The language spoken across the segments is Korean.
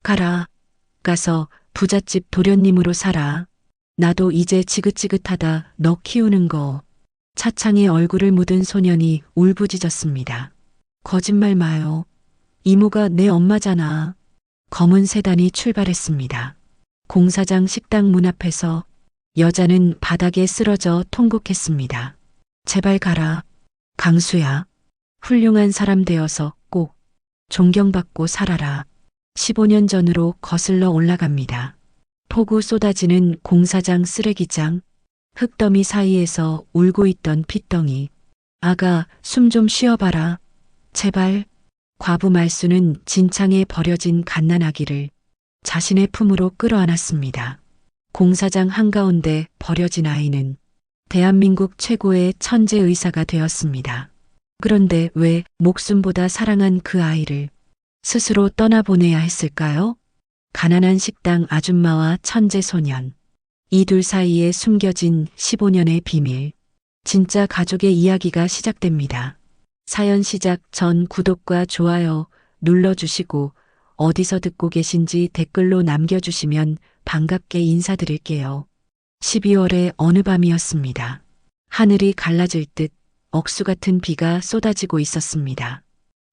가라. 가서 부잣집 도련님으로 살아. 나도 이제 지긋지긋하다 너 키우는 거. 차창에 얼굴을 묻은 소년이 울부짖었습니다. 거짓말 마요. 이모가 내 엄마잖아. 검은 세단이 출발했습니다. 공사장 식당 문 앞에서 여자는 바닥에 쓰러져 통곡했습니다. 제발 가라. 강수야. 훌륭한 사람 되어서 꼭 존경받고 살아라. 15년 전으로 거슬러 올라갑니다. 폭우 쏟아지는 공사장 쓰레기장, 흙더미 사이에서 울고 있던 핏덩이. 아가, 숨 좀 쉬어봐라. 제발. 과부 말수는 진창에 버려진 갓난아기를 자신의 품으로 끌어안았습니다. 공사장 한가운데 버려진 아이는 대한민국 최고의 천재 의사가 되었습니다. 그런데 왜 목숨보다 사랑한 그 아이를 스스로 떠나보내야 했을까요? 가난한 식당 아줌마와 천재 소년. 이 둘 사이에 숨겨진 15년의 비밀. 진짜 가족의 이야기가 시작됩니다. 사연 시작 전 구독과 좋아요 눌러주시고 어디서 듣고 계신지 댓글로 남겨주시면 반갑게 인사드릴게요. 12월의 어느 밤이었습니다. 하늘이 갈라질 듯 억수 같은 비가 쏟아지고 있었습니다.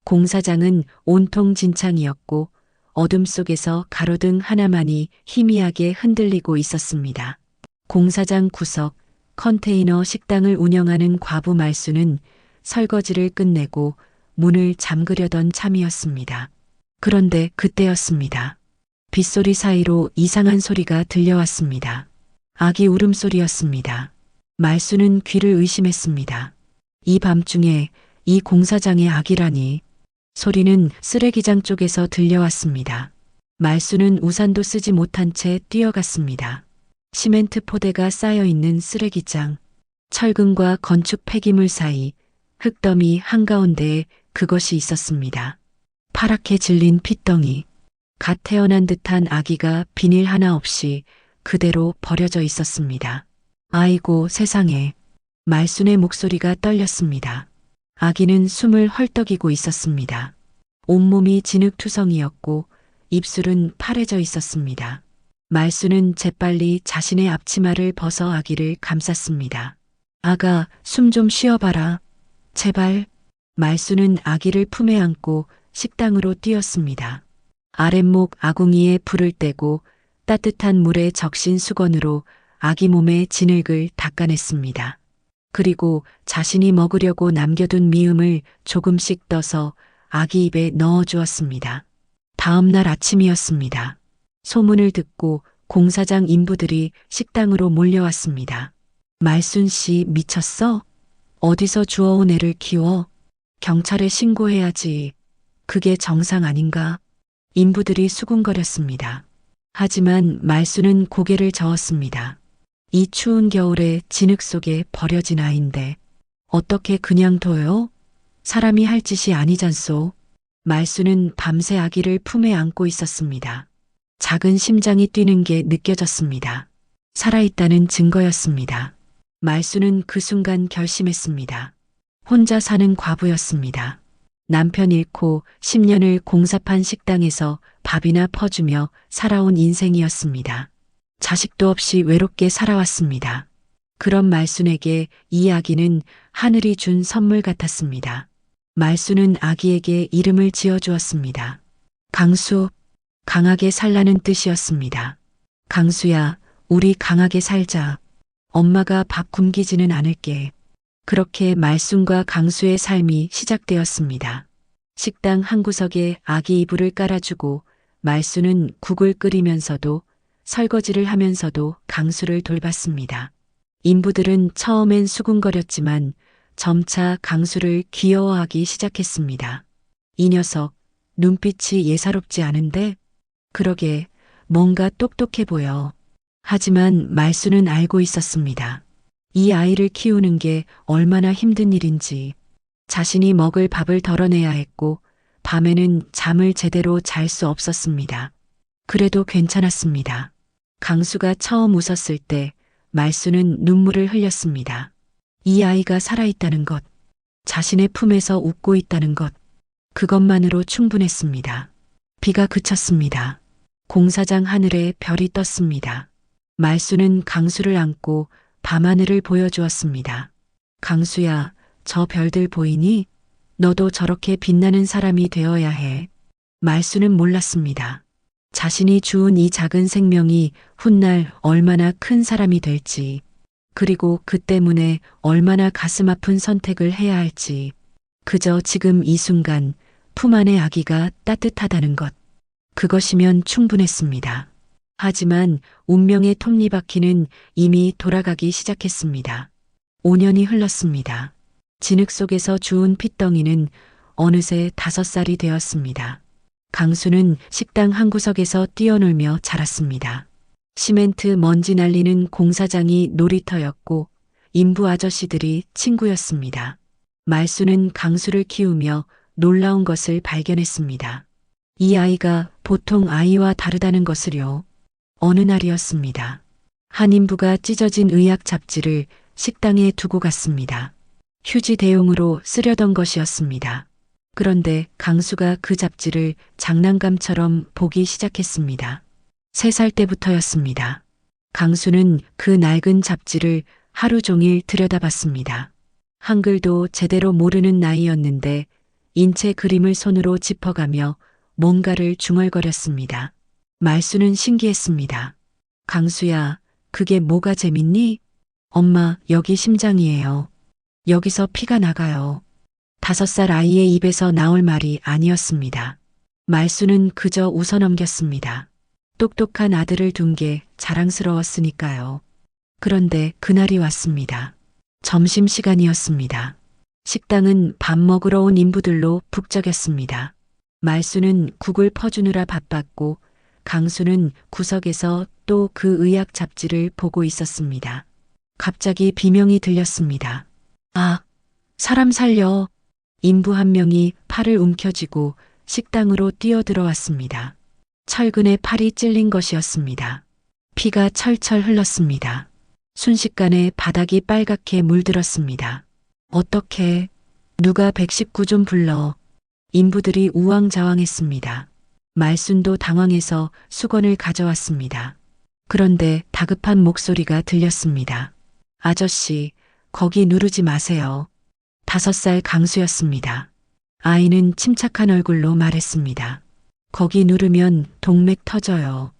공사장은 온통 진창이었고 어둠 속에서 가로등 하나만이 희미하게 흔들리고 있었습니다. 공사장 구석 컨테이너 식당을 운영하는 과부 말수는 설거지를 끝내고 문을 잠그려던 참이었습니다. 그런데 그때였습니다. 빗소리 사이로 이상한 소리가 들려왔습니다. 아기 울음소리였습니다. 말수는 귀를 의심했습니다. 이 밤중에 이 공사장의 아기라니. 소리는 쓰레기장 쪽에서 들려왔습니다. 말수는 우산도 쓰지 못한 채 뛰어갔습니다. 시멘트 포대가 쌓여있는 쓰레기장, 철근과 건축 폐기물 사이, 흙더미 한가운데에 그것이 있었습니다. 파랗게 질린 핏덩이, 갓 태어난 듯한 아기가 비닐 하나 없이 그대로 버려져 있었습니다. 아이고 세상에. 말순의 목소리가 떨렸습니다. 아기는 숨을 헐떡이고 있었습니다. 온몸이 진흙투성이었고 입술은 파래져 있었습니다. 말순은 재빨리 자신의 앞치마를 벗어 아기를 감쌌습니다. 아가, 숨 좀 쉬어봐라. 제발. 말순은 아기를 품에 안고 식당으로 뛰었습니다. 아랫목 아궁이에 불을 떼고 따뜻한 물에 적신 수건으로 아기 몸의 진흙을 닦아냈습니다. 그리고 자신이 먹으려고 남겨둔 미음을 조금씩 떠서 아기 입에 넣어주었습니다. 다음 날 아침이었습니다. 소문을 듣고 공사장 인부들이 식당으로 몰려왔습니다. 말순 씨 미쳤어? 어디서 주워온 애를 키워? 경찰에 신고해야지. 그게 정상 아닌가? 인부들이 수군거렸습니다. 하지만 말순은 고개를 저었습니다. 이 추운 겨울에 진흙 속에 버려진 아이인데 어떻게 그냥 둬요? 사람이 할 짓이 아니잖소. 말순은 밤새 아기를 품에 안고 있었습니다. 작은 심장이 뛰는 게 느껴졌습니다. 살아있다는 증거였습니다. 말순은 그 순간 결심했습니다. 혼자 사는 과부였습니다. 남편 잃고 10년을 공사판 식당에서 밥이나 퍼주며 살아온 인생이었습니다. 자식도 없이 외롭게 살아왔습니다. 그런 말순에게 이 아기는 하늘이 준 선물 같았습니다. 말순은 아기에게 이름을 지어주었습니다. 강수, 강하게 살라는 뜻이었습니다. 강수야, 우리 강하게 살자. 엄마가 밥 굶기지는 않을게. 그렇게 말순과 강수의 삶이 시작되었습니다. 식당 한 구석에 아기 이불을 깔아주고 말순은 국을 끓이면서도 설거지를 하면서도 강수를 돌봤습니다. 인부들은 처음엔 수군거렸지만 점차 강수를 귀여워하기 시작했습니다. 이 녀석, 눈빛이 예사롭지 않은데? 그러게, 뭔가 똑똑해 보여. 하지만 말순은 알고 있었습니다. 이 아이를 키우는 게 얼마나 힘든 일인지. 자신이 먹을 밥을 덜어내야 했고 밤에는 잠을 제대로 잘 수 없었습니다. 그래도 괜찮았습니다. 강수가 처음 웃었을 때 말순은 눈물을 흘렸습니다. 이 아이가 살아있다는 것, 자신의 품에서 웃고 있다는 것, 그것만으로 충분했습니다. 비가 그쳤습니다. 공사장 하늘에 별이 떴습니다. 말수는 강수를 안고 밤하늘을 보여주었습니다. 강수야, 저 별들 보이니? 너도 저렇게 빛나는 사람이 되어야 해. 말수는 몰랐습니다. 자신이 주운 이 작은 생명이 훗날 얼마나 큰 사람이 될지, 그리고 그 때문에 얼마나 가슴 아픈 선택을 해야 할지, 그저 지금 이 순간 품 안의 아기가 따뜻하다는 것, 그것이면 충분했습니다. 하지만 운명의 톱니바퀴는 이미 돌아가기 시작했습니다. 5년이 흘렀습니다. 진흙 속에서 주운 핏덩이는 어느새 5살이 되었습니다. 강수는 식당 한 구석에서 뛰어놀며 자랐습니다. 시멘트 먼지 날리는 공사장이 놀이터였고 인부 아저씨들이 친구였습니다. 말수는 강수를 키우며 놀라운 것을 발견했습니다. 이 아이가 보통 아이와 다르다는 것을요. 어느 날이었습니다. 한 인부가 찢어진 의학 잡지를 식당에 두고 갔습니다. 휴지 대용으로 쓰려던 것이었습니다. 그런데 강수가 그 잡지를 장난감처럼 보기 시작했습니다. 3살 때부터였습니다. 강수는 그 낡은 잡지를 하루 종일 들여다봤습니다. 한글도 제대로 모르는 나이였는데 인체 그림을 손으로 짚어가며 뭔가를 중얼거렸습니다. 말수는 신기했습니다. 강수야, 그게 뭐가 재밌니? 엄마, 여기 심장이에요. 여기서 피가 나가요. 5살 아이의 입에서 나올 말이 아니었습니다. 말수는 그저 웃어넘겼습니다. 똑똑한 아들을 둔 게 자랑스러웠으니까요. 그런데 그날이 왔습니다. 점심시간이었습니다. 식당은 밥 먹으러 온 인부들로 북적였습니다. 말수는 국을 퍼주느라 바빴고 강수는 구석에서 또 그 의학 잡지를 보고 있었습니다. 갑자기 비명이 들렸습니다. 아, 사람 살려. 인부 한 명이 팔을 움켜쥐고 식당으로 뛰어들어왔습니다. 철근에 팔이 찔린 것이었습니다. 피가 철철 흘렀습니다. 순식간에 바닥이 빨갛게 물들었습니다. 어떻게? 누가 119 좀 불러. 인부들이 우왕좌왕했습니다. 말순도 당황해서 수건을 가져왔습니다. 그런데 다급한 목소리가 들렸습니다. 아저씨, 거기 누르지 마세요. 5살 강수였습니다. 아이는 침착한 얼굴로 말했습니다. 거기 누르면 동맥 터져요.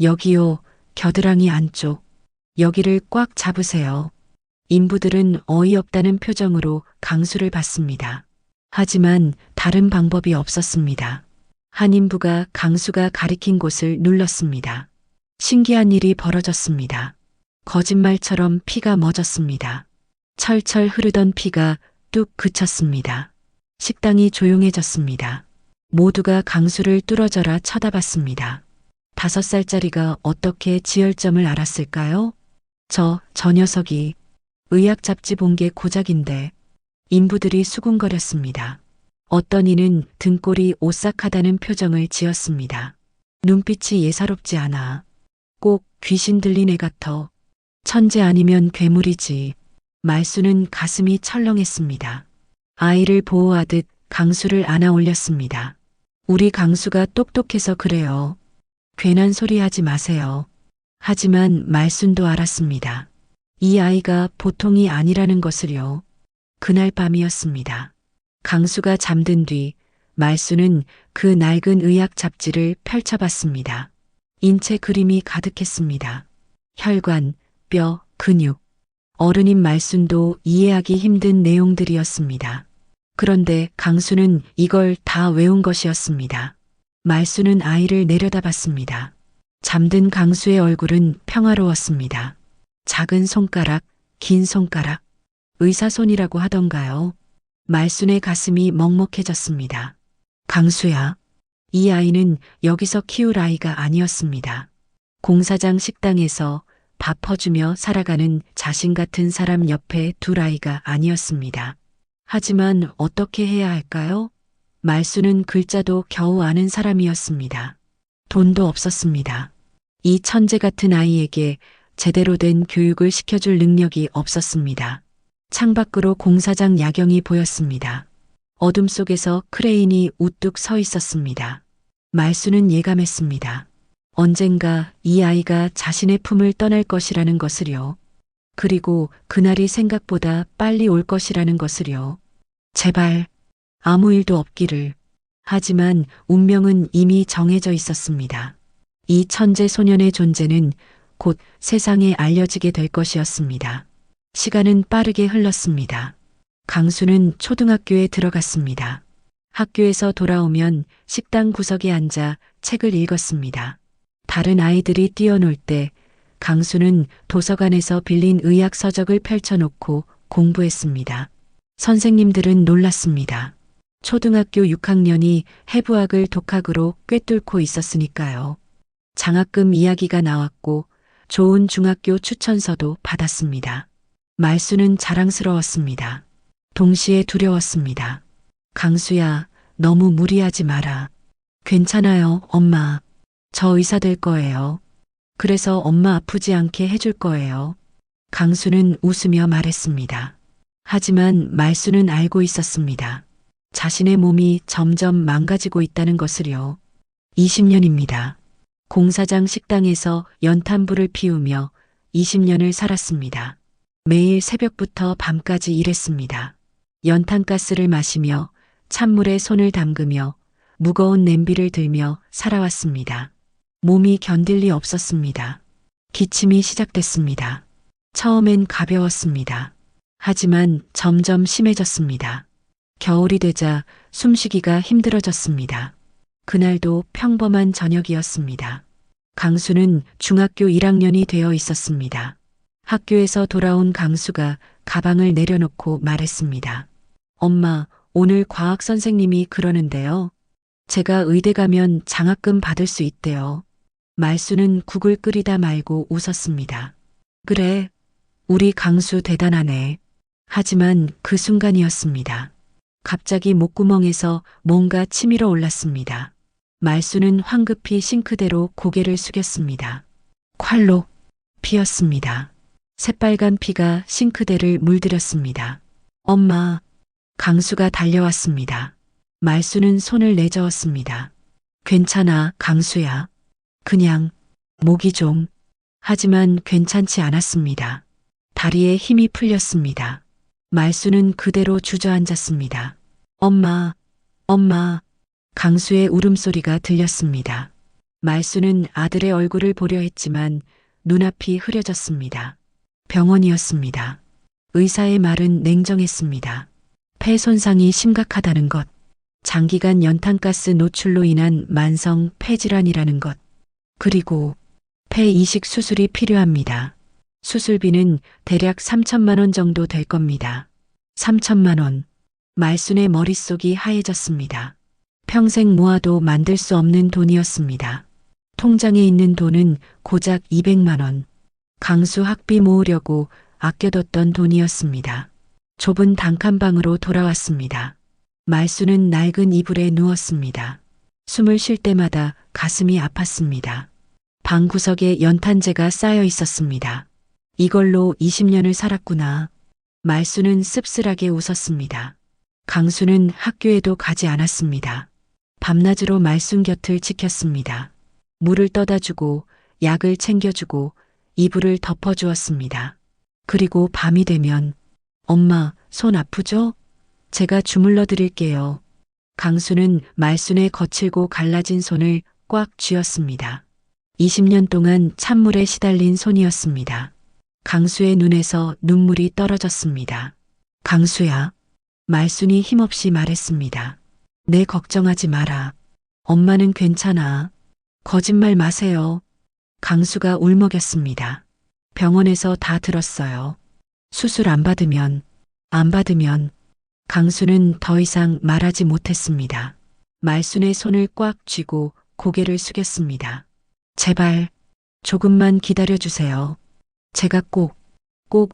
여기요, 겨드랑이 안쪽. 여기를 꽉 잡으세요. 인부들은 어이없다는 표정으로 강수를 봤습니다. 하지만 다른 방법이 없었습니다. 한 인부가 강수가 가리킨 곳을 눌렀습니다. 신기한 일이 벌어졌습니다. 거짓말처럼 피가 멎었습니다. 철철 흐르던 피가 뚝 그쳤습니다. 식당이 조용해졌습니다. 모두가 강수를 뚫어져라 쳐다봤습니다. 5살짜리가 어떻게 지혈점을 알았을까요? 저 녀석이 의학 잡지 본 게 고작인데. 인부들이 수군거렸습니다. 어떤 이는 등골이 오싹하다는 표정을 지었습니다. 눈빛이 예사롭지 않아. 꼭 귀신 들린 애 같아. 천재 아니면 괴물이지. 말수는 가슴이 철렁했습니다. 아이를 보호하듯 강수를 안아 올렸습니다. 우리 강수가 똑똑해서 그래요. 괜한 소리 하지 마세요. 하지만 말순도 알았습니다. 이 아이가 보통이 아니라는 것을요. 그날 밤이었습니다. 강수가 잠든 뒤 말수는 그 낡은 의학 잡지를 펼쳐봤습니다. 인체 그림이 가득했습니다. 혈관, 뼈, 근육. 어른인 말순도 이해하기 힘든 내용들이었습니다. 그런데 강수는 이걸 다 외운 것이었습니다. 말수는 아이를 내려다봤습니다. 잠든 강수의 얼굴은 평화로웠습니다. 작은 손가락, 긴 손가락. 의사손이라고 하던가요? 말순의 가슴이 먹먹해졌습니다. 강수야. 이 아이는 여기서 키울 아이가 아니었습니다. 공사장 식당에서 밥 퍼주며 살아가는 자신 같은 사람 옆에 둘 아이가 아니었습니다. 하지만 어떻게 해야 할까요? 말수는 글자도 겨우 아는 사람이었습니다. 돈도 없었습니다. 이 천재 같은 아이에게 제대로 된 교육을 시켜줄 능력이 없었습니다. 창밖으로 공사장 야경이 보였습니다. 어둠 속에서 크레인이 우뚝 서 있었습니다. 말수는 예감했습니다. 언젠가 이 아이가 자신의 품을 떠날 것이라는 것을요. 그리고 그날이 생각보다 빨리 올 것이라는 것을요. 제발 아무 일도 없기를. 하지만 운명은 이미 정해져 있었습니다. 이 천재 소년의 존재는 곧 세상에 알려지게 될 것이었습니다. 시간은 빠르게 흘렀습니다. 강수는 초등학교에 들어갔습니다. 학교에서 돌아오면 식당 구석에 앉아 책을 읽었습니다. 다른 아이들이 뛰어놀 때 강수는 도서관에서 빌린 의학 서적을 펼쳐놓고 공부했습니다. 선생님들은 놀랐습니다. 초등학교 6학년이 해부학을 독학으로 꿰뚫고 있었으니까요. 장학금 이야기가 나왔고 좋은 중학교 추천서도 받았습니다. 말수는 자랑스러웠습니다. 동시에 두려웠습니다. 강수야, 너무 무리하지 마라. 괜찮아요, 엄마. 저 의사 될 거예요. 그래서 엄마 아프지 않게 해줄 거예요. 강수는 웃으며 말했습니다. 하지만 말수는 알고 있었습니다. 자신의 몸이 점점 망가지고 있다는 것을요. 20년입니다. 공사장 식당에서 연탄불을 피우며 20년을 살았습니다. 매일 새벽부터 밤까지 일했습니다. 연탄가스를 마시며 찬물에 손을 담그며 무거운 냄비를 들며 살아왔습니다. 몸이 견딜 리 없었습니다. 기침이 시작됐습니다. 처음엔 가벼웠습니다. 하지만 점점 심해졌습니다. 겨울이 되자 숨쉬기가 힘들어졌습니다. 그날도 평범한 저녁이었습니다. 강수는 중학교 1학년이 되어 있었습니다. 학교에서 돌아온 강수가 가방을 내려놓고 말했습니다. 엄마, 오늘 과학 선생님이 그러는데요. 제가 의대 가면 장학금 받을 수 있대요. 말수는 국을 끓이다 말고 웃었습니다. 그래, 우리 강수 대단하네. 하지만 그 순간이었습니다. 갑자기 목구멍에서 뭔가 치밀어 올랐습니다. 말수는 황급히 싱크대로 고개를 숙였습니다. 콸로 피었습니다. 새빨간 피가 싱크대를 물들였습니다. 엄마, 강수가 달려왔습니다. 말수는 손을 내저었습니다. 괜찮아, 강수야. 그냥 목이 좀. 하지만 괜찮지 않았습니다. 다리에 힘이 풀렸습니다. 말수는 그대로 주저앉았습니다. 엄마, 엄마. 강수의 울음소리가 들렸습니다. 말수는 아들의 얼굴을 보려 했지만 눈앞이 흐려졌습니다. 병원이었습니다. 의사의 말은 냉정했습니다. 폐 손상이 심각하다는 것, 장기간 연탄가스 노출로 인한 만성 폐질환이라는 것, 그리고 폐 이식 수술이 필요합니다. 수술비는 대략 3천만 원 정도 될 겁니다. 3천만 원. 말순의 머릿속이 하얘졌습니다. 평생 모아도 만들 수 없는 돈이었습니다. 통장에 있는 돈은 고작 200만 원. 강수 학비 모으려고 아껴뒀던 돈이었습니다. 좁은 단칸방으로 돌아왔습니다. 말수는 낡은 이불에 누웠습니다. 숨을 쉴 때마다 가슴이 아팠습니다. 방 구석에 연탄재가 쌓여 있었습니다. 이걸로 20년을 살았구나. 말수는 씁쓸하게 웃었습니다. 강수는 학교에도 가지 않았습니다. 밤낮으로 말순 곁을 지켰습니다. 물을 떠다주고 약을 챙겨주고 이불을 덮어주었습니다. 그리고 밤이 되면 엄마, 손 아프죠? 제가 주물러 드릴게요. 강수는 말순의 거칠고 갈라진 손을 꽉 쥐었습니다. 20년 동안 찬물에 시달린 손이었습니다. 강수의 눈에서 눈물이 떨어졌습니다. 강수야. 말순이 힘없이 말했습니다. 내 걱정하지 마라. 엄마는 괜찮아. 거짓말 마세요. 강수가 울먹였습니다. 병원에서 다 들었어요. 수술 안 받으면 강수는 더 이상 말하지 못했습니다. 말순의 손을 꽉 쥐고 고개를 숙였습니다. 제발 조금만 기다려주세요. 제가 꼭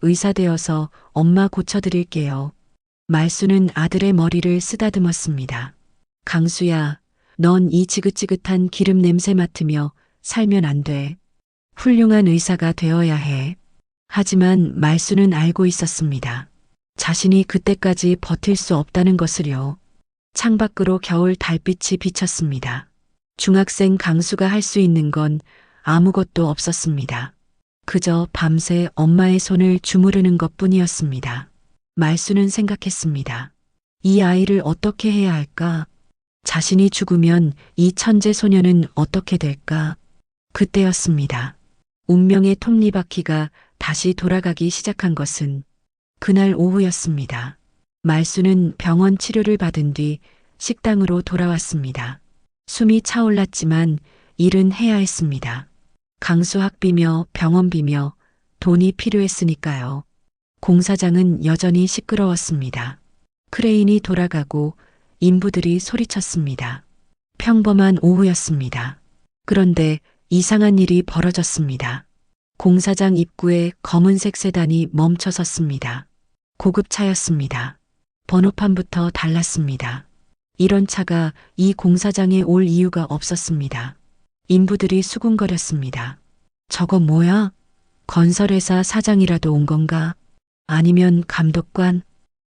의사 되어서 엄마 고쳐드릴게요. 말순은 아들의 머리를 쓰다듬었습니다. 강수야, 넌 이 지긋지긋한 기름 냄새 맡으며 살면 안 돼. 훌륭한 의사가 되어야 해. 하지만 말순은 알고 있었습니다. 자신이 그때까지 버틸 수 없다는 것을요. 창밖으로 겨울 달빛이 비쳤습니다. 중학생 강수가 할 수 있는 건 아무것도 없었습니다. 그저 밤새 엄마의 손을 주무르는 것 뿐이었습니다. 말수는 생각했습니다. 이 아이를 어떻게 해야 할까? 자신이 죽으면 이 천재 소녀는 어떻게 될까? 그때였습니다. 운명의 톱니바퀴가 다시 돌아가기 시작한 것은 그날 오후였습니다. 말수는 병원 치료를 받은 뒤 식당으로 돌아왔습니다. 숨이 차올랐지만 일은 해야 했습니다. 강수 학비며 병원비며 돈이 필요했으니까요. 공사장은 여전히 시끄러웠습니다. 크레인이 돌아가고 인부들이 소리쳤습니다. 평범한 오후였습니다. 그런데 이상한 일이 벌어졌습니다. 공사장 입구에 검은색 세단이 멈춰 섰습니다. 고급차였습니다. 번호판부터 달랐습니다. 이런 차가 이 공사장에 올 이유가 없었습니다. 인부들이 수군거렸습니다. 저거 뭐야? 건설회사 사장이라도 온 건가? 아니면 감독관?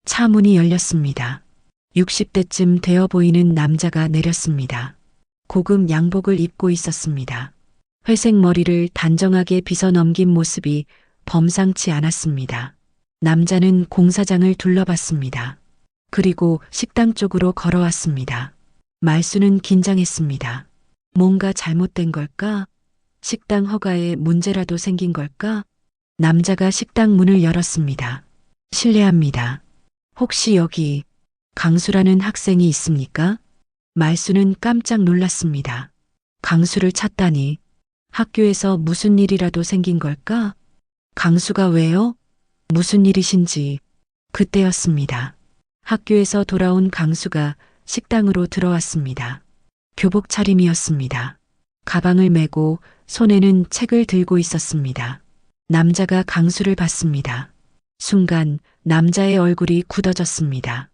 차 문이 열렸습니다. 60대쯤 되어 보이는 남자가 내렸습니다. 고급 양복을 입고 있었습니다. 회색 머리를 단정하게 빗어 넘긴 모습이 범상치 않았습니다. 남자는 공사장을 둘러봤습니다. 그리고 식당 쪽으로 걸어왔습니다. 말수는 긴장했습니다. 뭔가 잘못된 걸까? 식당 허가에 문제라도 생긴 걸까? 남자가 식당 문을 열었습니다. 실례합니다. 혹시 여기 강수라는 학생이 있습니까? 말수는 깜짝 놀랐습니다. 강수를 찾다니. 학교에서 무슨 일이라도 생긴 걸까? 강수가 왜요? 무슨 일이신지. 그때였습니다. 학교에서 돌아온 강수가 식당으로 들어왔습니다. 교복 차림이었습니다. 가방을 메고 손에는 책을 들고 있었습니다. 남자가 강수를 봤습니다. 순간 남자의 얼굴이 굳어졌습니다.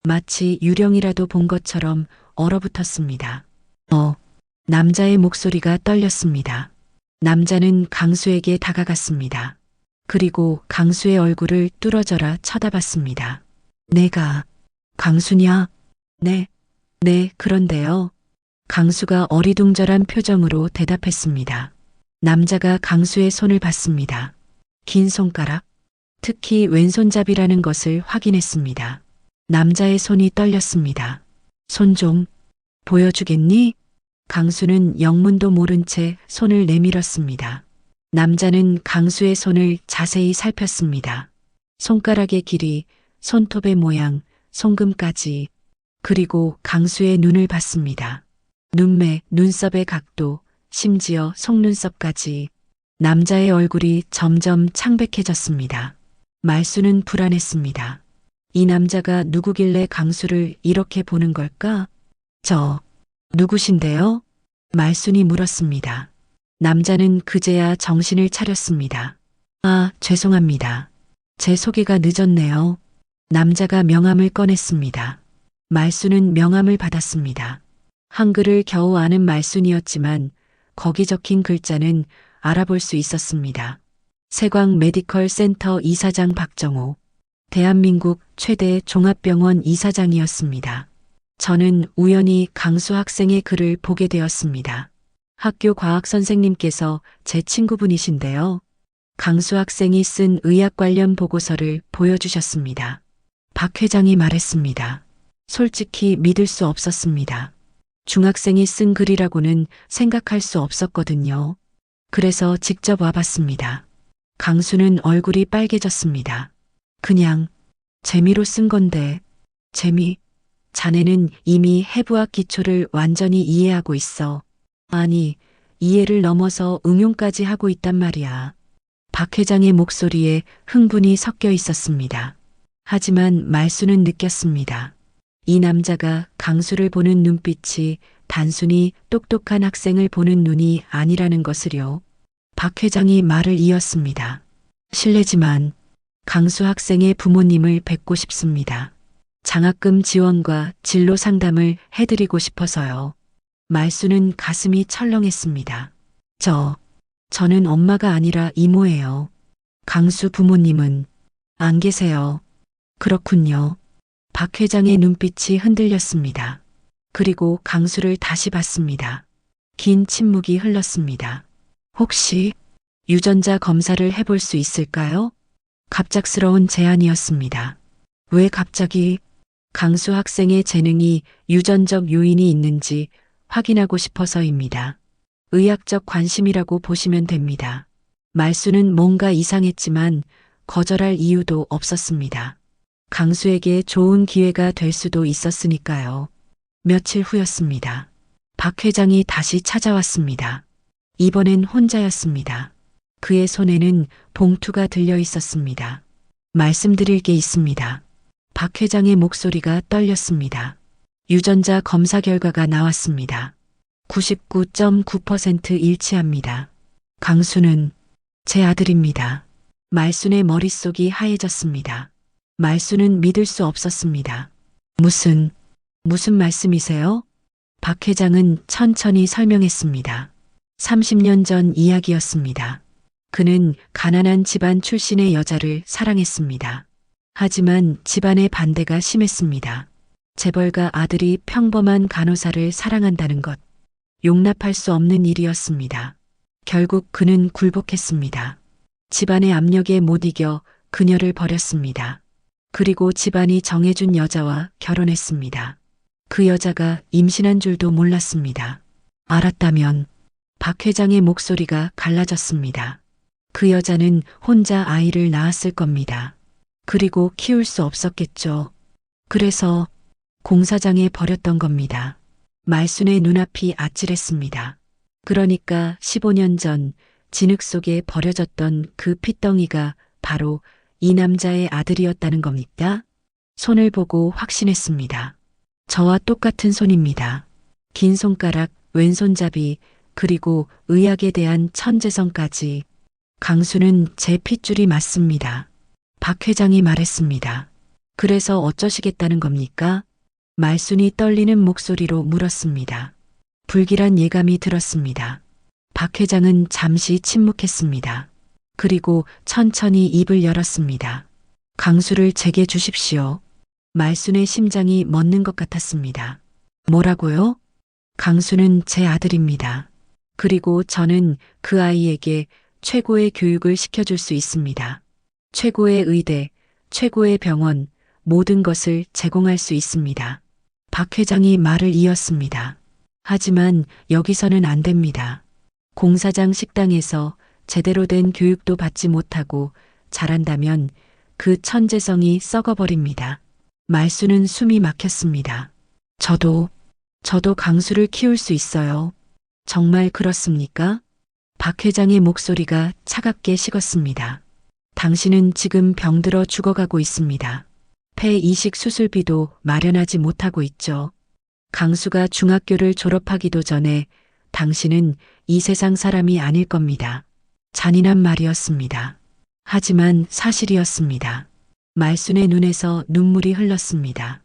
마치 유령이라도 본 것처럼 얼어붙었습니다. 남자의 목소리가 떨렸습니다. 남자는 강수에게 다가갔습니다. 그리고 강수의 얼굴을 뚫어져라 쳐다봤습니다. 내가 강수냐? 네, 그런데요. 강수가 어리둥절한 표정으로 대답했습니다. 남자가 강수의 손을 봤습니다. 긴 손가락, 특히 왼손잡이라는 것을 확인했습니다. 남자의 손이 떨렸습니다. 손 좀 보여주겠니? 강수는 영문도 모른 채 손을 내밀었습니다. 남자는 강수의 손을 자세히 살폈습니다. 손가락의 길이, 손톱의 모양, 손금까지, 그리고 강수의 눈을 봤습니다. 눈매, 눈썹의 각도, 심지어 속눈썹까지. 남자의 얼굴이 점점 창백해졌습니다. 말수는 불안했습니다. 이 남자가 누구길래 강수를 이렇게 보는 걸까? 누구신데요? 말순이 물었습니다. 남자는 그제야 정신을 차렸습니다. 죄송합니다. 제 소개가 늦었네요. 남자가 명함을 꺼냈습니다. 말순은 명함을 받았습니다. 한글을 겨우 아는 말순이었지만 거기 적힌 글자는 알아볼 수 있었습니다. 세광 메디컬 센터 이사장 박정호. 대한민국 최대 종합병원 이사장이었습니다. 저는 우연히 강수 학생의 글을 보게 되었습니다. 학교 과학 선생님께서 제 친구분이신데요. 강수 학생이 쓴 의학 관련 보고서를 보여주셨습니다. 박 회장이 말했습니다. 솔직히 믿을 수 없었습니다. 중학생이 쓴 글이라고는 생각할 수 없었거든요. 그래서 직접 와봤습니다. 강수는 얼굴이 빨개졌습니다. 그냥 재미로 쓴 건데. 재미? 자네는 이미 해부학 기초를 완전히 이해하고 있어. 아니, 이해를 넘어서 응용까지 하고 있단 말이야. 박 회장의 목소리에 흥분이 섞여 있었습니다. 하지만 말수는 느꼈습니다. 이 남자가 강수를 보는 눈빛이 단순히 똑똑한 학생을 보는 눈이 아니라는 것을요. 박 회장이 말을 이었습니다. 실례지만 강수 학생의 부모님을 뵙고 싶습니다. 장학금 지원과 진로 상담을 해드리고 싶어서요. 말수는 가슴이 철렁했습니다. 저는 엄마가 아니라 이모예요. 강수 부모님은 안 계세요. 그렇군요. 박 회장의 눈빛이 흔들렸습니다. 그리고 강수를 다시 봤습니다. 긴 침묵이 흘렀습니다. 혹시 유전자 검사를 해볼 수 있을까요? 갑작스러운 제안이었습니다. 왜 갑자기? 강수 학생의 재능이 유전적 요인이 있는지 확인하고 싶어서입니다. 의학적 관심이라고 보시면 됩니다. 말수는 뭔가 이상했지만 거절할 이유도 없었습니다. 강수에게 좋은 기회가 될 수도 있었으니까요. 며칠 후였습니다. 박 회장이 다시 찾아왔습니다. 이번엔 혼자였습니다. 그의 손에는 봉투가 들려 있었습니다. 말씀드릴 게 있습니다. 박 회장의 목소리가 떨렸습니다. 유전자 검사 결과가 나왔습니다. 99.9% 일치합니다. 강수는 제 아들입니다. 말순의 머릿속이 하얘졌습니다. 말순은 믿을 수 없었습니다. 무슨 말씀이세요? 박 회장은 천천히 설명했습니다. 30년 전 이야기였습니다. 그는 가난한 집안 출신의 여자를 사랑했습니다. 하지만 집안의 반대가 심했습니다. 재벌가 아들이 평범한 간호사를 사랑한다는 것, 용납할 수 없는 일이었습니다. 결국 그는 굴복했습니다. 집안의 압력에 못 이겨 그녀를 버렸습니다. 그리고 집안이 정해준 여자와 결혼했습니다. 그 여자가 임신한 줄도 몰랐습니다. 알았다면 박 회장의 목소리가 갈라졌습니다. 그 여자는 혼자 아이를 낳았을 겁니다. 그리고 키울 수 없었겠죠. 그래서 공사장에 버렸던 겁니다. 말순의 눈앞이 아찔했습니다. 그러니까 15년 전 진흙 속에 버려졌던 그 핏덩이가 바로 이 남자의 아들이었다는 겁니까? 손을 보고 확신했습니다. 저와 똑같은 손입니다. 긴 손가락, 왼손잡이, 그리고 의학에 대한 천재성까지. 강수는 제 핏줄이 맞습니다. 박 회장이 말했습니다. 그래서 어쩌시겠다는 겁니까? 말순이 떨리는 목소리로 물었습니다. 불길한 예감이 들었습니다. 박 회장은 잠시 침묵했습니다. 그리고 천천히 입을 열었습니다. 강수를 제게 주십시오. 말순의 심장이 멎는 것 같았습니다. 뭐라고요? 강수는 제 아들입니다. 그리고 저는 그 아이에게 최고의 교육을 시켜줄 수 있습니다. 최고의 의대, 최고의 병원, 모든 것을 제공할 수 있습니다. 박 회장이 말을 이었습니다. 하지만 여기서는 안 됩니다. 공사장 식당에서 제대로 된 교육도 받지 못하고 자란다면 그 천재성이 썩어버립니다. 말수는 숨이 막혔습니다. 저도 강수를 키울 수 있어요. 정말 그렇습니까? 박 회장의 목소리가 차갑게 식었습니다. 당신은 지금 병들어 죽어가고 있습니다. 폐 이식 수술비도 마련하지 못하고 있죠. 강수가 중학교를 졸업하기도 전에 당신은 이 세상 사람이 아닐 겁니다. 잔인한 말이었습니다. 하지만 사실이었습니다. 말순의 눈에서 눈물이 흘렀습니다.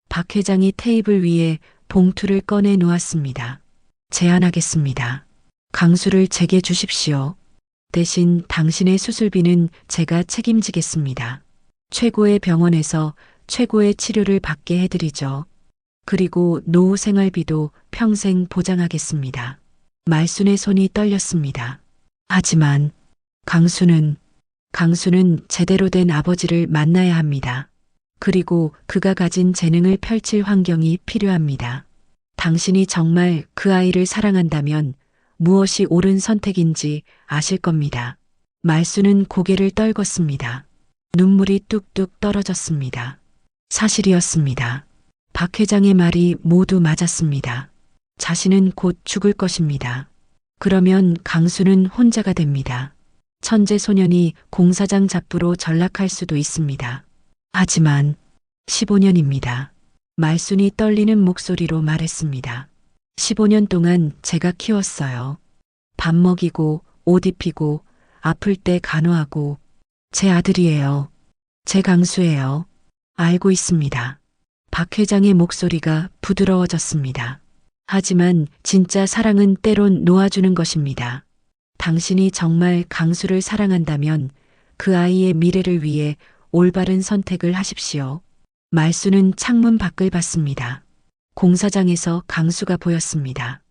박 회장이 테이블 위에 봉투를 꺼내 놓았습니다. 제안하겠습니다. 강수를 제게 주십시오. 대신 당신의 수술비는 제가 책임지겠습니다. 최고의 병원에서 최고의 치료를 받게 해드리죠. 그리고 노후 생활비도 평생 보장하겠습니다. 말순의 손이 떨렸습니다. 하지만 강수는 제대로 된 아버지를 만나야 합니다. 그리고 그가 가진 재능을 펼칠 환경이 필요합니다. 당신이 정말 그 아이를 사랑한다면 무엇이 옳은 선택인지 아실 겁니다. 말순은 고개를 떨궜습니다. 눈물이 뚝뚝 떨어졌습니다. 사실이었습니다. 박 회장의 말이 모두 맞았습니다. 자신은 곧 죽을 것입니다. 그러면 강수는 혼자가 됩니다. 천재 소년이 공사장 잡부로 전락할 수도 있습니다. 하지만 15년입니다. 말순이 떨리는 목소리로 말했습니다. 15년 동안 제가 키웠어요. 밥 먹이고 옷 입히고 아플 때 간호하고 제 아들이에요. 제 강수예요. 알고 있습니다. 박 회장의 목소리가 부드러워졌습니다. 하지만 진짜 사랑은 때론 놓아주는 것입니다. 당신이 정말 강수를 사랑한다면 그 아이의 미래를 위해 올바른 선택을 하십시오. 말수는 창문 밖을 봤습니다. 공사장에서 강수가 보였습니다.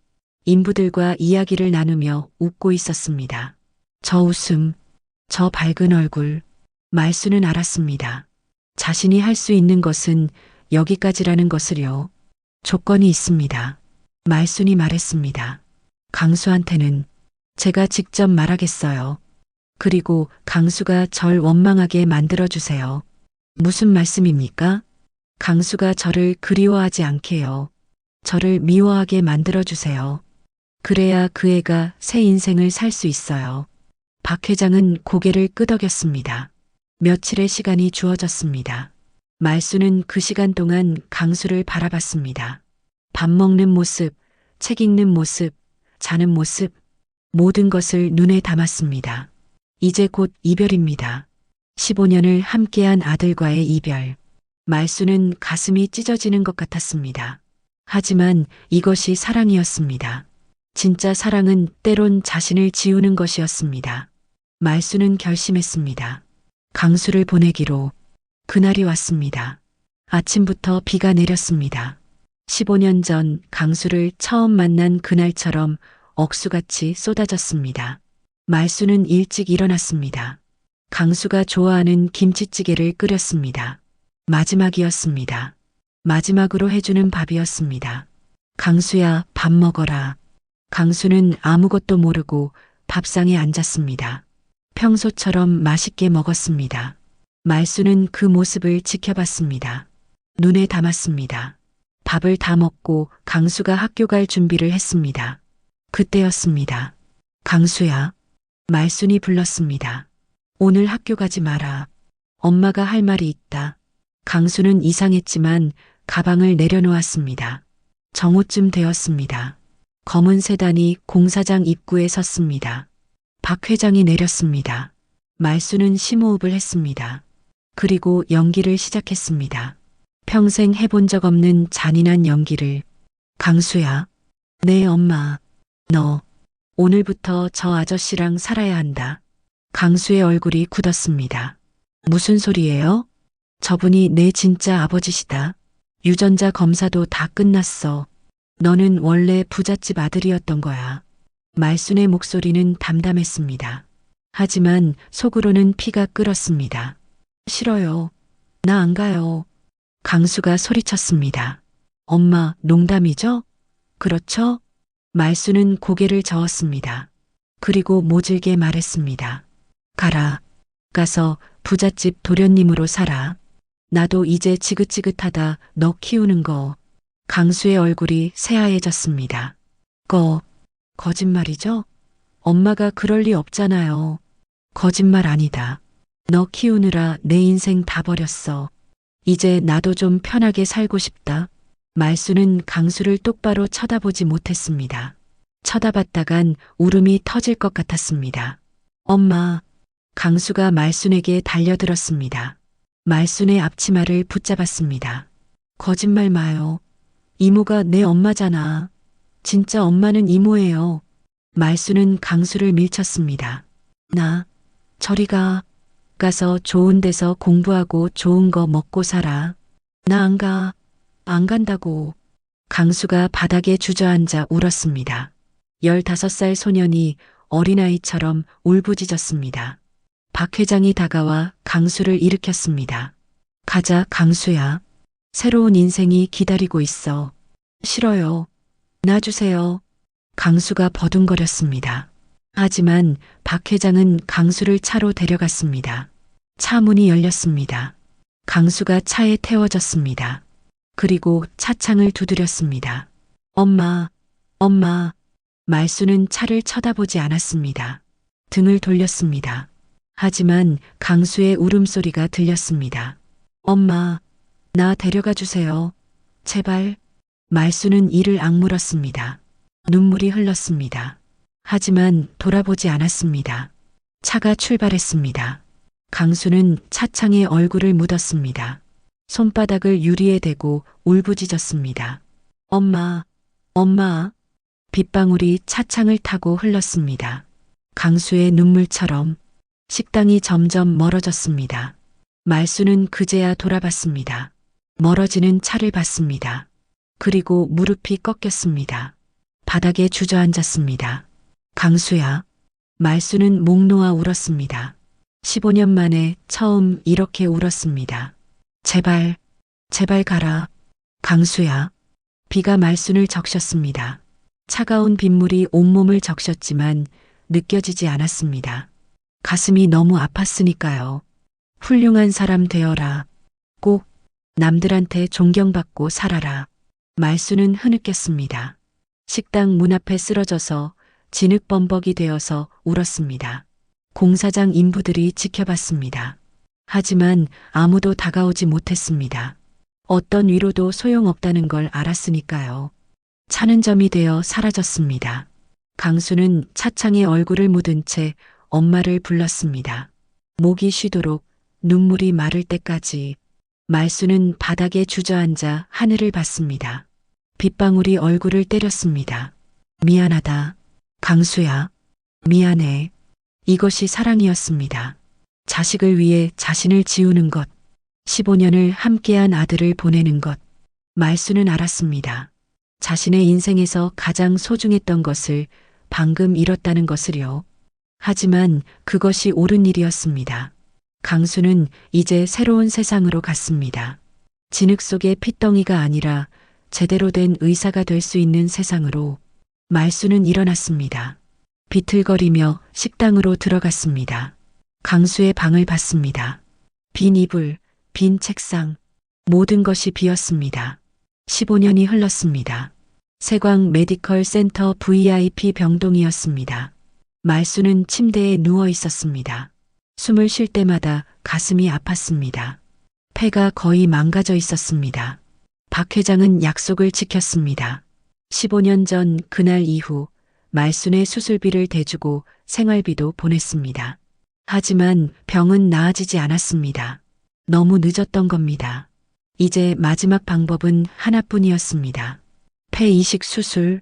인부들과 이야기를 나누며 웃고 있었습니다. 저 웃음, 저 밝은 얼굴, 말수는 알았습니다. 자신이 할 수 있는 것은 여기까지라는 것을요. 조건이 있습니다. 말순이 말했습니다. 강수한테는 제가 직접 말하겠어요. 그리고 강수가 절 원망하게 만들어주세요. 무슨 말씀입니까? 강수가 저를 그리워하지 않게요. 저를 미워하게 만들어주세요. 그래야 그 애가 새 인생을 살 수 있어요. 박 회장은 고개를 끄덕였습니다. 며칠의 시간이 주어졌습니다. 말수는 그 시간 동안 강수를 바라봤습니다. 밥 먹는 모습, 책 읽는 모습, 자는 모습, 모든 것을 눈에 담았습니다. 이제 곧 이별입니다. 15년을 함께한 아들과의 이별. 말수는 가슴이 찢어지는 것 같았습니다. 하지만 이것이 사랑이었습니다. 진짜 사랑은 때론 자신을 지우는 것이었습니다. 말수는 결심했습니다. 강수를 보내기로. 그날이 왔습니다. 아침부터 비가 내렸습니다. 15년 전 강수를 처음 만난 그날처럼 억수같이 쏟아졌습니다. 말수는 일찍 일어났습니다. 강수가 좋아하는 김치찌개를 끓였습니다. 마지막이었습니다. 마지막으로 해주는 밥이었습니다. 강수야, 밥 먹어라. 강수는 아무것도 모르고 밥상에 앉았습니다. 평소처럼 맛있게 먹었습니다. 말수는 그 모습을 지켜봤습니다. 눈에 담았습니다. 밥을 다 먹고 강수가 학교 갈 준비를 했습니다. 그때였습니다. 강수야. 말순이 불렀습니다. 오늘 학교 가지 마라. 엄마가 할 말이 있다. 강수는 이상했지만 가방을 내려놓았습니다. 정오쯤 되었습니다. 검은 세단이 공사장 입구에 섰습니다. 박 회장이 내렸습니다. 말수는 심호흡을 했습니다. 그리고 연기를 시작했습니다. 평생 해본 적 없는 잔인한 연기를. 강수야, 내 엄마, 너, 오늘부터 저 아저씨랑 살아야 한다. 강수의 얼굴이 굳었습니다. 무슨 소리예요? 저분이 내 진짜 아버지시다. 유전자 검사도 다 끝났어. 너는 원래 부잣집 아들이었던 거야. 말순의 목소리는 담담했습니다. 하지만 속으로는 피가 끓었습니다. 싫어요. 나 안 가요. 강수가 소리쳤습니다. 엄마, 농담이죠? 그렇죠? 말수는 고개를 저었습니다. 그리고 모질게 말했습니다. 가라. 가서 부잣집 도련님으로 살아. 나도 이제 지긋지긋하다 너 키우는 거. 강수의 얼굴이 새하얘졌습니다. 거짓말이죠? 엄마가 그럴 리 없잖아요. 거짓말 아니다. 너 키우느라 내 인생 다 버렸어. 이제 나도 좀 편하게 살고 싶다. 말수는 강수를 똑바로 쳐다보지 못했습니다. 쳐다봤다간 울음이 터질 것 같았습니다. 엄마. 강수가 말순에게 달려들었습니다. 말순의 앞치마를 붙잡았습니다. 거짓말 마요. 이모가 내 엄마잖아. 진짜 엄마는 이모예요. 말수는 강수를 밀쳤습니다. 나, 저리 가. 가서 좋은 데서 공부하고 좋은 거 먹고 살아. 나 안 가. 안 간다고. 강수가 바닥에 주저앉아 울었습니다. 15살 소년이 어린아이처럼 울부짖었습니다. 박 회장이 다가와 강수를 일으켰습니다. 가자, 강수야. 새로운 인생이 기다리고 있어. 싫어요. 놔주세요. 강수가 버둥거렸습니다. 하지만 박 회장은 강수를 차로 데려갔습니다. 차 문이 열렸습니다. 강수가 차에 태워졌습니다. 그리고 차창을 두드렸습니다. 엄마, 엄마. 말수는 차를 쳐다보지 않았습니다. 등을 돌렸습니다. 하지만 강수의 울음소리가 들렸습니다. 엄마, 나 데려가 주세요. 제발. 말수는 이를 악물었습니다. 눈물이 흘렀습니다. 하지만 돌아보지 않았습니다. 차가 출발했습니다. 강수는 차창에 얼굴을 묻었습니다. 손바닥을 유리에 대고 울부짖었습니다. 엄마, 엄마. 빗방울이 차창을 타고 흘렀습니다. 강수의 눈물처럼. 식당이 점점 멀어졌습니다. 말수는 그제야 돌아봤습니다. 멀어지는 차를 봤습니다. 그리고 무릎이 꺾였습니다. 바닥에 주저앉았습니다. 강수야. 말수는 목 놓아 울었습니다. 15년 만에 처음 이렇게 울었습니다. 제발, 제발 가라. 강수야. 비가 말순을 적셨습니다. 차가운 빗물이 온몸을 적셨지만 느껴지지 않았습니다. 가슴이 너무 아팠으니까요. 훌륭한 사람 되어라. 꼭 남들한테 존경받고 살아라. 말수는 흐느꼈습니다. 식당 문 앞에 쓰러져서 진흙범벅이 되어서 울었습니다. 공사장 인부들이 지켜봤습니다. 하지만 아무도 다가오지 못했습니다. 어떤 위로도 소용없다는 걸 알았으니까요. 차는 점이 되어 사라졌습니다. 강수는 차창에 얼굴을 묻은 채 엄마를 불렀습니다. 목이 쉬도록 눈물이 마를 때까지. 말수는 바닥에 주저앉아 하늘을 봤습니다. 빗방울이 얼굴을 때렸습니다. 미안하다. 강수야. 미안해. 이것이 사랑이었습니다. 자식을 위해 자신을 지우는 것. 15년을 함께한 아들을 보내는 것. 말수는 알았습니다. 자신의 인생에서 가장 소중했던 것을 방금 잃었다는 것을요. 하지만 그것이 옳은 일이었습니다. 강수는 이제 새로운 세상으로 갔습니다. 진흙 속의 핏덩이가 아니라 제대로 된 의사가 될 수 있는 세상으로. 말수는 일어났습니다. 비틀거리며 식당으로 들어갔습니다. 강수의 방을 봤습니다. 빈 이불, 빈 책상, 모든 것이 비었습니다. 15년이 흘렀습니다. 세광 메디컬 센터 VIP 병동이었습니다. 말수는 침대에 누워 있었습니다. 숨을 쉴 때마다 가슴이 아팠습니다. 폐가 거의 망가져 있었습니다. 박 회장은 약속을 지켰습니다. 15년 전 그날 이후 말순의 수술비를 대주고 생활비도 보냈습니다. 하지만 병은 나아지지 않았습니다. 너무 늦었던 겁니다. 이제 마지막 방법은 하나뿐이었습니다. 폐 이식 수술.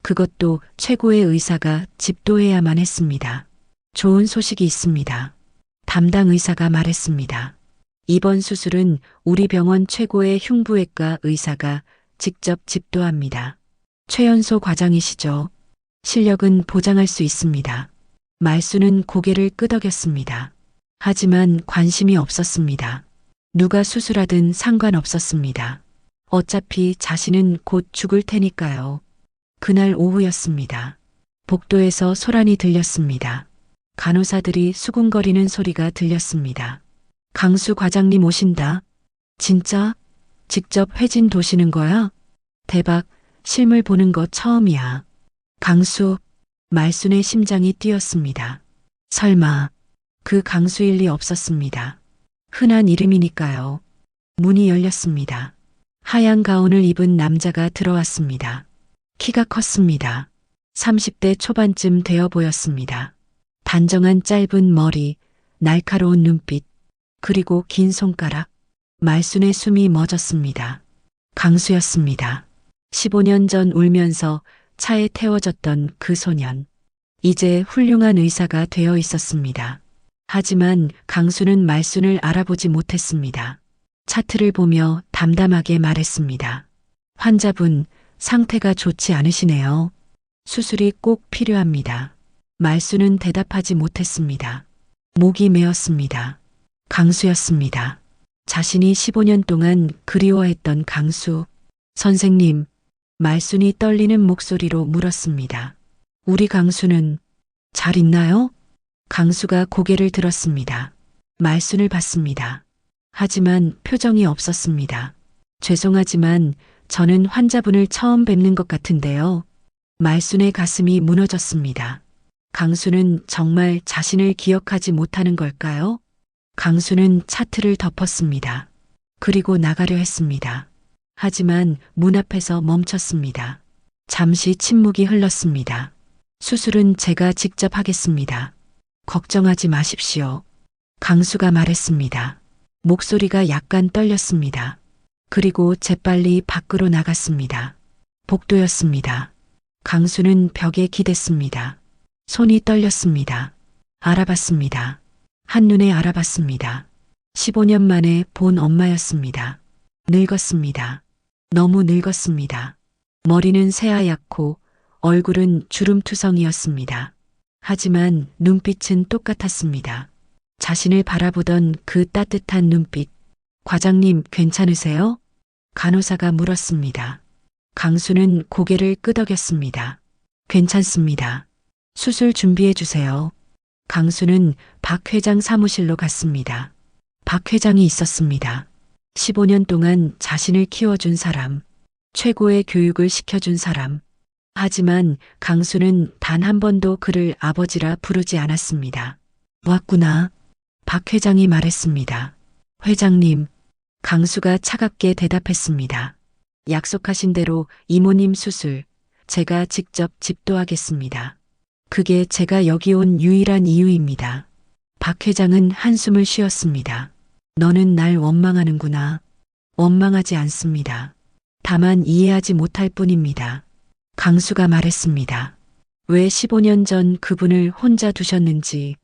그것도 최고의 의사가 집도해야만 했습니다. 좋은 소식이 있습니다. 담당 의사가 말했습니다. 이번 수술은 우리 병원 최고의 흉부외과 의사가 직접 집도합니다. 최연소 과장이시죠. 실력은 보장할 수 있습니다. 말수는 고개를 끄덕였습니다. 하지만 관심이 없었습니다. 누가 수술하든 상관없었습니다. 어차피 자신은 곧 죽을 테니까요. 그날 오후였습니다. 복도에서 소란이 들렸습니다. 간호사들이 수군거리는 소리가 들렸습니다. 강수 과장님 오신다. 진짜? 직접 회진 도시는 거야? 대박, 실물 보는 거 처음이야. 강수, 말순의 심장이 뛰었습니다. 설마, 그 강수일 리 없었습니다. 흔한 이름이니까요. 문이 열렸습니다. 하얀 가운을 입은 남자가 들어왔습니다. 키가 컸습니다. 30대 초반쯤 되어 보였습니다. 단정한 짧은 머리, 날카로운 눈빛, 그리고 긴 손가락. 말순의 숨이 멎었습니다. 강수였습니다. 15년 전 울면서 차에 태워졌던 그 소년. 이제 훌륭한 의사가 되어 있었습니다. 하지만 강수는 말순을 알아보지 못했습니다. 차트를 보며 담담하게 말했습니다. 환자분, 상태가 좋지 않으시네요. 수술이 꼭 필요합니다. 말순은 대답하지 못했습니다. 목이 메었습니다. 강수였습니다. 자신이 15년 동안 그리워했던 강수. 선생님, 말순이 떨리는 목소리로 물었습니다. 우리 강수는 잘 있나요? 강수가 고개를 들었습니다. 말순을 봤습니다. 하지만 표정이 없었습니다. 죄송하지만 저는 환자분을 처음 뵙는 것 같은데요. 말순의 가슴이 무너졌습니다. 강수는 정말 자신을 기억하지 못하는 걸까요? 강수는 차트를 덮었습니다. 그리고 나가려 했습니다. 하지만 문 앞에서 멈췄습니다. 잠시 침묵이 흘렀습니다. 수술은 제가 직접 하겠습니다. 걱정하지 마십시오. 강수가 말했습니다. 목소리가 약간 떨렸습니다. 그리고 재빨리 밖으로 나갔습니다. 복도였습니다. 강수는 벽에 기댔습니다. 손이 떨렸습니다. 알아봤습니다. 한눈에 알아봤습니다. 15년 만에 본 엄마였습니다. 늙었습니다. 너무 늙었습니다. 머리는 새하얗고 얼굴은 주름투성이었습니다. 하지만 눈빛은 똑같았습니다. 자신을 바라보던 그 따뜻한 눈빛. 과장님 괜찮으세요? 간호사가 물었습니다. 강수는 고개를 끄덕였습니다. 괜찮습니다. 수술 준비해 주세요. 강수는 박 회장 사무실로 갔습니다. 박 회장이 있었습니다. 15년 동안 자신을 키워준 사람, 최고의 교육을 시켜준 사람. 하지만 강수는 단 한 번도 그를 아버지라 부르지 않았습니다. 왔구나. 박 회장이 말했습니다. 회장님, 강수가 차갑게 대답했습니다. 약속하신 대로 이모님 수술, 제가 직접 집도하겠습니다. 그게 제가 여기 온 유일한 이유입니다. 박 회장은 한숨을 쉬었습니다. 너는 날 원망하는구나. 원망하지 않습니다. 다만 이해하지 못할 뿐입니다. 강수가 말했습니다. 왜 15년 전 그분을 혼자 두셨는지,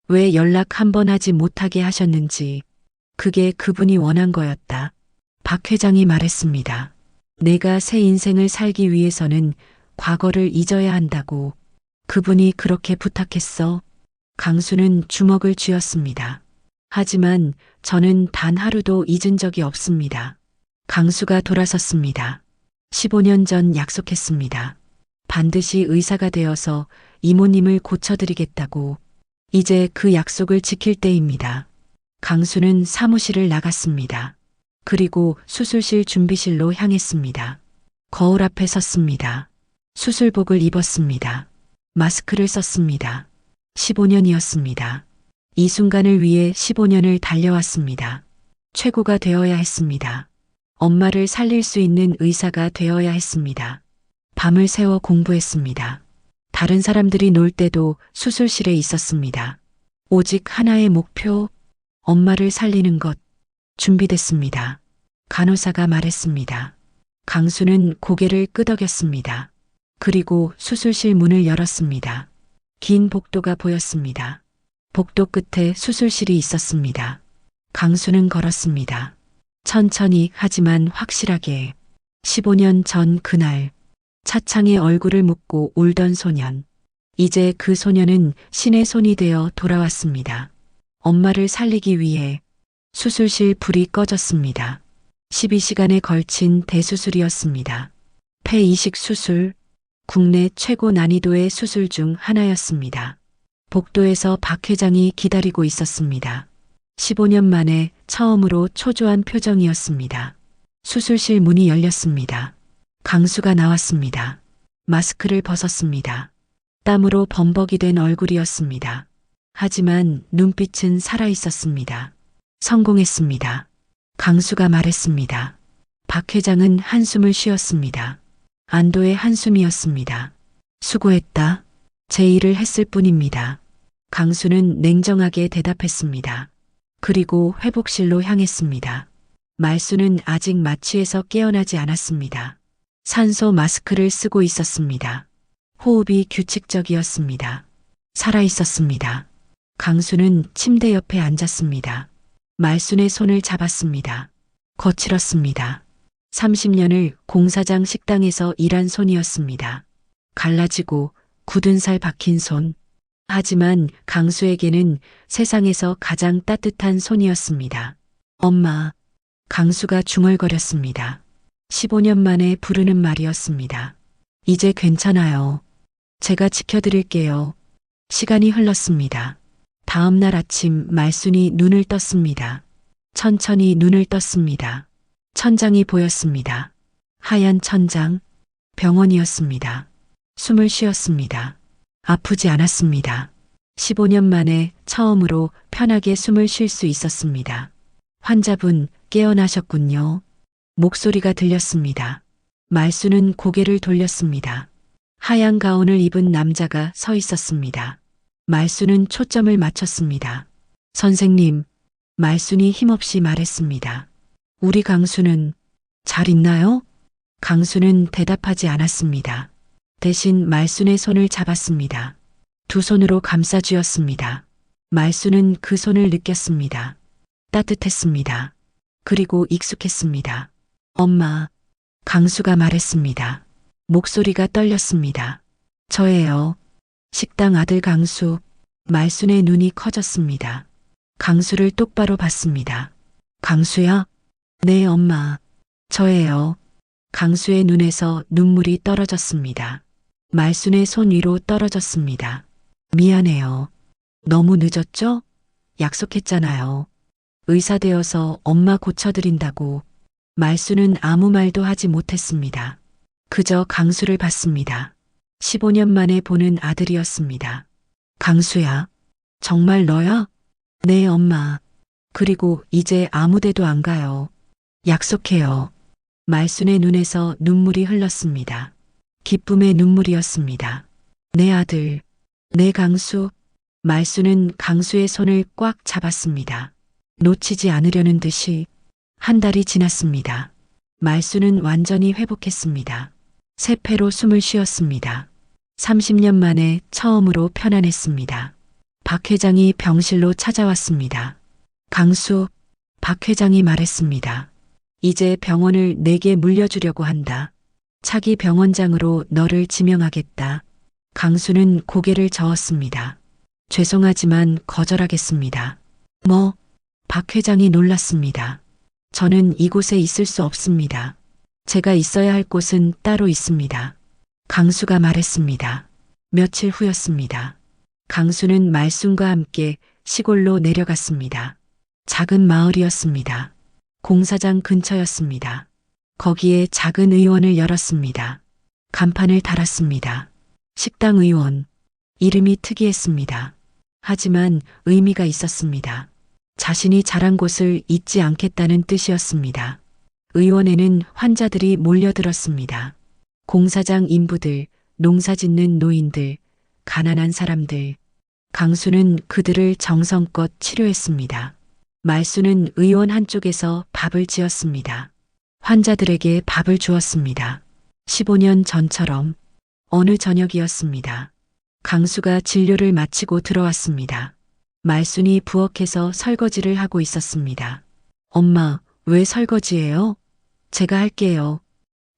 왜 연락 한 번 하지 못하게 하셨는지, 그게 그분이 원한 거였다. 박 회장이 말했습니다. 내가 새 인생을 살기 위해서는 과거를 잊어야 한다고. 그분이 그렇게 부탁했어. 강수는 주먹을 쥐었습니다. 하지만 저는 단 하루도 잊은 적이 없습니다. 강수가 돌아섰습니다. 15년 전 약속했습니다. 반드시 의사가 되어서 이모님을 고쳐드리겠다고. 이제 그 약속을 지킬 때입니다. 강수는 사무실을 나갔습니다. 그리고 수술실 준비실로 향했습니다. 거울 앞에 섰습니다. 수술복을 입었습니다. 마스크를 썼습니다. 15년이었습니다. 이 순간을 위해 15년을 달려왔습니다. 최고가 되어야 했습니다. 엄마를 살릴 수 있는 의사가 되어야 했습니다. 밤을 새워 공부했습니다. 다른 사람들이 놀 때도 수술실에 있었습니다. 오직 하나의 목표, 엄마를 살리는 것. 준비됐습니다. 간호사가 말했습니다. 강수는 고개를 끄덕였습니다. 그리고 수술실 문을 열었습니다. 긴 복도가 보였습니다. 복도 끝에 수술실이 있었습니다. 강수는 걸었습니다. 천천히 하지만 확실하게. 15년 전 그날 차창에 얼굴을 묻고 울던 소년. 이제 그 소년은 신의 손이 되어 돌아왔습니다. 엄마를 살리기 위해. 수술실 불이 꺼졌습니다. 12시간에 걸친 대수술이었습니다. 폐 이식 수술, 국내 최고 난이도의 수술 중 하나였습니다. 복도에서 박 회장이 기다리고 있었습니다. 15년 만에 처음으로 초조한 표정이었습니다. 수술실 문이 열렸습니다. 강수가 나왔습니다. 마스크를 벗었습니다. 땀으로 범벅이 된 얼굴이었습니다. 하지만 눈빛은 살아 있었습니다. 성공했습니다. 강수가 말했습니다. 박 회장은 한숨을 쉬었습니다. 안도의 한숨이었습니다. 수고했다. 제 일을 했을 뿐입니다. 강수는 냉정하게 대답했습니다. 그리고 회복실로 향했습니다. 말수는 아직 마취에서 깨어나지 않았습니다. 산소 마스크를 쓰고 있었습니다. 호흡이 규칙적이었습니다. 살아있었습니다. 강수는 침대 옆에 앉았습니다. 말순의 손을 잡았습니다. 거칠었습니다. 30년을 공사장 식당에서 일한 손이었습니다. 갈라지고 굳은 살 박힌 손. 하지만 강수에게는 세상에서 가장 따뜻한 손이었습니다. 엄마. 강수가 중얼거렸습니다. 15년 만에 부르는 말이었습니다. 이제 괜찮아요. 제가 지켜드릴게요. 시간이 흘렀습니다. 다음 날 아침 말순이 눈을 떴습니다. 천천히 눈을 떴습니다. 천장이 보였습니다. 하얀 천장, 병원이었습니다. 숨을 쉬었습니다. 아프지 않았습니다. 15년 만에 처음으로 편하게 숨을 쉴 수 있었습니다. 환자분 깨어나셨군요. 목소리가 들렸습니다. 말수는 고개를 돌렸습니다. 하얀 가운을 입은 남자가 서 있었습니다. 말수는 초점을 맞췄습니다. 선생님, 말순이 힘없이 말했습니다. 우리 강수는 잘 있나요? 강수는 대답하지 않았습니다. 대신 말순의 손을 잡았습니다. 두 손으로 감싸 쥐었습니다. 말순은 그 손을 느꼈습니다. 따뜻했습니다. 그리고 익숙했습니다. 엄마, 강수가 말했습니다. 목소리가 떨렸습니다. 저예요. 식당 아들 강수. 말순의 눈이 커졌습니다. 강수를 똑바로 봤습니다. 강수야? 네, 엄마. 저예요. 강수의 눈에서 눈물이 떨어졌습니다. 말순의 손 위로 떨어졌습니다. 미안해요. 너무 늦었죠? 약속했잖아요. 의사 되어서 엄마 고쳐드린다고. 말순은 아무 말도 하지 못했습니다. 그저 강수를 봤습니다. 15년 만에 보는 아들이었습니다. 강수야, 정말 너야? 네, 엄마. 그리고 이제 아무 데도 안 가요. 약속해요. 말순의 눈에서 눈물이 흘렀습니다. 기쁨의 눈물이었습니다. 내 아들, 내 강수. 말순은 강수의 손을 꽉 잡았습니다. 놓치지 않으려는 듯이. 한 달이 지났습니다. 말순은 완전히 회복했습니다. 새 패로 숨을 쉬었습니다. 30년 만에 처음으로 편안했습니다. 박 회장이 병실로 찾아왔습니다. 강수, 박 회장이 말했습니다. 이제 병원을 내게 물려주려고 한다. 차기 병원장으로 너를 지명하겠다. 강수는 고개를 저었습니다. 죄송하지만 거절하겠습니다. 뭐? 박 회장이 놀랐습니다. 저는 이곳에 있을 수 없습니다. 제가 있어야 할 곳은 따로 있습니다. 강수가 말했습니다. 며칠 후였습니다. 강수는 말순과 함께 시골로 내려갔습니다. 작은 마을이었습니다. 공사장 근처였습니다. 거기에 작은 의원을 열었습니다. 간판을 달았습니다. 식당 의원. 이름이 특이했습니다. 하지만 의미가 있었습니다. 자신이 자란 곳을 잊지 않겠다는 뜻이었습니다. 의원에는 환자들이 몰려들었습니다. 공사장 인부들, 농사짓는 노인들, 가난한 사람들. 강수는 그들을 정성껏 치료했습니다. 말수는 의원 한쪽에서 밥을 지었습니다. 환자들에게 밥을 주었습니다. 15년 전처럼 어느 저녁이었습니다. 강수가 진료를 마치고 들어왔습니다. 말순이 부엌에서 설거지를 하고 있었습니다. 엄마, 왜 설거지해요? 제가 할게요.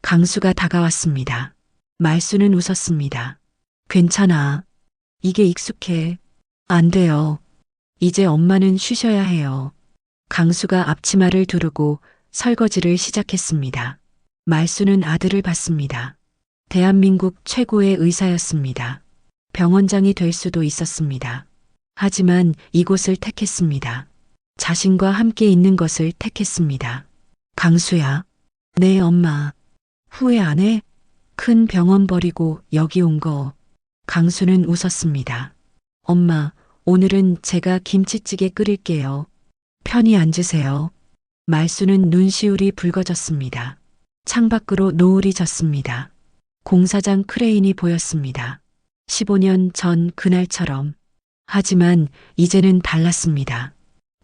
강수가 다가왔습니다. 말순은 웃었습니다. 괜찮아. 이게 익숙해. 안 돼요. 이제 엄마는 쉬셔야 해요. 강수가 앞치마를 두르고 설거지를 시작했습니다. 말순은 아들을 봤습니다. 대한민국 최고의 의사였습니다. 병원장이 될 수도 있었습니다. 하지만 이곳을 택했습니다. 자신과 함께 있는 것을 택했습니다. 강수야. 네, 엄마. 후회 안 해? 큰 병원 버리고 여기 온 거. 강수는 웃었습니다. 엄마, 오늘은 제가 김치찌개 끓일게요. 편히 앉으세요. 말수는 눈시울이 붉어졌습니다. 창밖으로 노을이 졌습니다. 공사장 크레인이 보였습니다. 15년 전 그날처럼. 하지만 이제는 달랐습니다.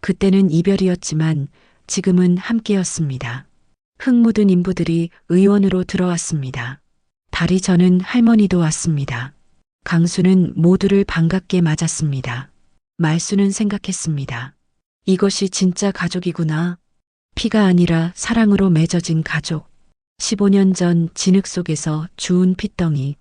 그때는 이별이었지만 지금은 함께였습니다. 흙 묻은 인부들이 의원으로 들어왔습니다. 달이 저는 할머니도 왔습니다. 강수는 모두를 반갑게 맞았습니다. 말수는 생각했습니다. 이것이 진짜 가족이구나. 피가 아니라 사랑으로 맺어진 가족. 15년 전 진흙 속에서 주운 핏덩이.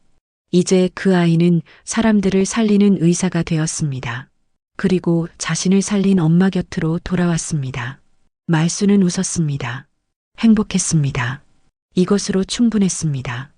이제 그 아이는 사람들을 살리는 의사가 되었습니다. 그리고 자신을 살린 엄마 곁으로 돌아왔습니다. 말수는 웃었습니다. 행복했습니다. 이것으로 충분했습니다.